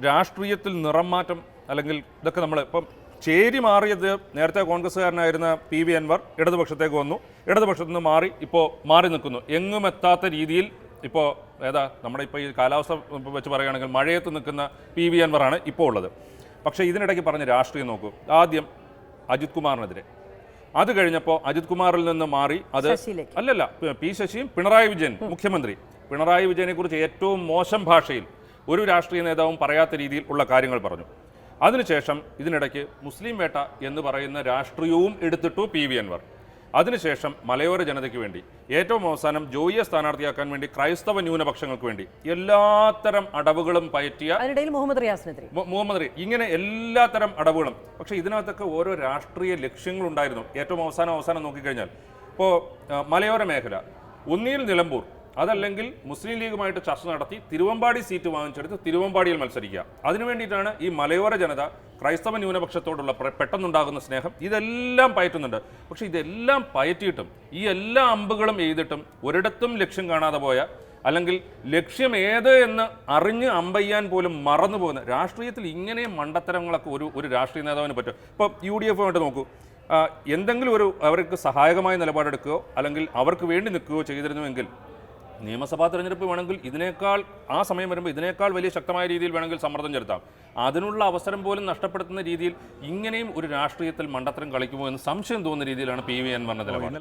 രാഷ്ട്രീയത്തിൽ നിറം മാറ്റം അല്ലെങ്കിൽ ഇതൊക്കെ നമ്മൾ ഇപ്പം ചേരി മാറിയത് നേരത്തെ കോൺഗ്രസ്സുകാരനായിരുന്ന PV അൻവർ ഇടതുപക്ഷത്തേക്ക് വന്നു, ഇടതുപക്ഷത്തു നിന്ന് ഇപ്പോൾ മാറി നിൽക്കുന്നു. എങ്ങും എത്താത്ത രീതിയിൽ ഇപ്പോൾ നമ്മുടെ ഇപ്പോൾ ഈ കാലാവസ്ഥ വെച്ച് പറയുകയാണെങ്കിൽ മഴയത്ത് നിൽക്കുന്ന PV അൻവറാണ് ഇപ്പോൾ ഉള്ളത്. പക്ഷേ ഇതിനിടയ്ക്ക് പറഞ്ഞ രാഷ്ട്രീയം നോക്കൂ. ആദ്യം അജിത് കുമാറിനെതിരെ, അത് കഴിഞ്ഞപ്പോൾ അജിത് കുമാറിൽ നിന്ന് മാറി അത് അല്ലല്ല P ശശിയും പിണറായി വിജയൻ മുഖ്യമന്ത്രി, പിണറായി വിജയനെ കുറിച്ച് ഏറ്റവും മോശം ഭാഷയിൽ ഒരു രാഷ്ട്രീയ നേതാവും പറയാത്ത രീതിയിൽ ഉള്ള കാര്യങ്ങൾ പറഞ്ഞു. അതിനുശേഷം ഇതിനിടയ്ക്ക് മുസ്ലിം വേട്ട എന്ന് പറയുന്ന രാഷ്ട്രീയവും എടുത്തിട്ടു PV അൻവർ. അതിനുശേഷം മലയോര ജനതയ്ക്ക് വേണ്ടി ഏറ്റവും അവസാനം ജോയിയെ സ്ഥാനാർത്ഥിയാക്കാൻ വേണ്ടി ക്രൈസ്തവ ന്യൂനപക്ഷങ്ങൾക്ക് വേണ്ടി എല്ലാത്തരം അടവുകളും പയറ്റിയ മുഹമ്മദ് ഇങ്ങനെ എല്ലാത്തരം അടവുകളും. പക്ഷേ ഇതിനകത്തൊക്കെ ഓരോ രാഷ്ട്രീയ ലക്ഷ്യങ്ങളുണ്ടായിരുന്നു. ഏറ്റവും അവസാനം നോക്കിക്കഴിഞ്ഞാൽ ഇപ്പോൾ മലയോര മേഖല ഒന്നിയിൽ നിലമ്പൂർ, അതല്ലെങ്കിൽ മുസ്ലിം ലീഗുമായിട്ട് ചർച്ച നടത്തി തിരുവമ്പാടി സീറ്റ് വാങ്ങിച്ചെടുത്ത് തിരുവമ്പാടിയിൽ മത്സരിക്കുക. അതിനുവേണ്ടിയിട്ടാണ് ഈ മലയോര ജനത ക്രൈസ്തവ ന്യൂനപക്ഷത്തോടുള്ള പെട്ടെന്നുണ്ടാകുന്ന സ്നേഹം ഇതെല്ലാം പയറ്റുന്നുണ്ട്. പക്ഷേ ഇതെല്ലാം പയറ്റിയിട്ടും ഈ എല്ലാ അമ്പുകളും എഴുതിയിട്ടും ഒരിടത്തും ലക്ഷ്യം കാണാതെ പോയ, അല്ലെങ്കിൽ ലക്ഷ്യം ഏത് എന്ന് അറിഞ്ഞ് അമ്പയ്യാൻ പോലും മറന്നു പോകുന്ന രാഷ്ട്രീയത്തിൽ ഇങ്ങനെ മണ്ടത്തരങ്ങളൊക്കെ ഒരു രാഷ്ട്രീയ നേതാവിന് പറ്റും. ഇപ്പോൾ UDF ആയിട്ട് നോക്കൂ, എന്തെങ്കിലും അവർക്ക് സഹായകമായ നിലപാടെടുക്കുകയോ അല്ലെങ്കിൽ അവർക്ക് വേണ്ടി നിൽക്കുകയോ ചെയ്തിരുന്നുവെങ്കിൽ നിയമസഭാ തെരഞ്ഞെടുപ്പ് വേണമെങ്കിൽ ഇതിനേക്കാൾ ആ സമയം വരുമ്പോൾ ഇതിനേക്കാൾ വലിയ ശക്തമായ രീതിയിൽ വേണമെങ്കിൽ സമ്മർദ്ദം ചെലുത്താം. അതിനുള്ള അവസരം പോലും നഷ്ടപ്പെടുത്തുന്ന രീതിയിൽ ഇങ്ങനെയും ഒരു രാഷ്ട്രീയത്തിൽ മണ്ടത്തരം കളിക്കുമോ എന്ന് സംശയം തോന്നുന്ന രീതിയിലാണ് PV അൻവറിന്റെ നിലപാട്.